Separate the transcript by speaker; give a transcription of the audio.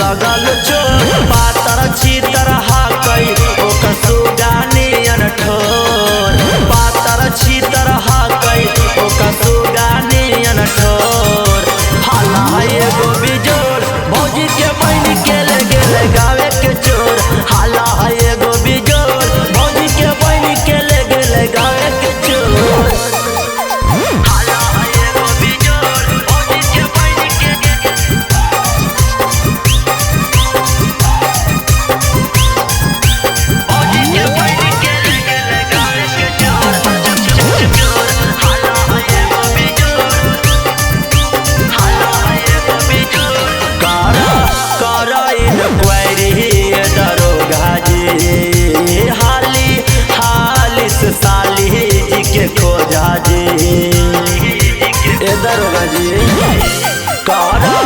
Speaker 1: लगल चोर पातर छीतर हाकई ओकर सुगानियन ठोर पातर छीतर हाकई ओकर सुगानियन ठोर हाला एगो बिजोर भौजी के बहिनी के ले गेले गावे के चोर हाला एगो बिजोर भौजी के बहिनी के ले गेले गावे के चोर हाला एगो बिजोर भौजी के बहिनी के भौजी के बहिनी के ले गेले गावे के चोर चोर हाला एगो बिजोर हाला एगो बिजोर कराइन क्वेरी दरोगा जी हाली हाली से साली जी के खोजा जी ए दरोगा जी करा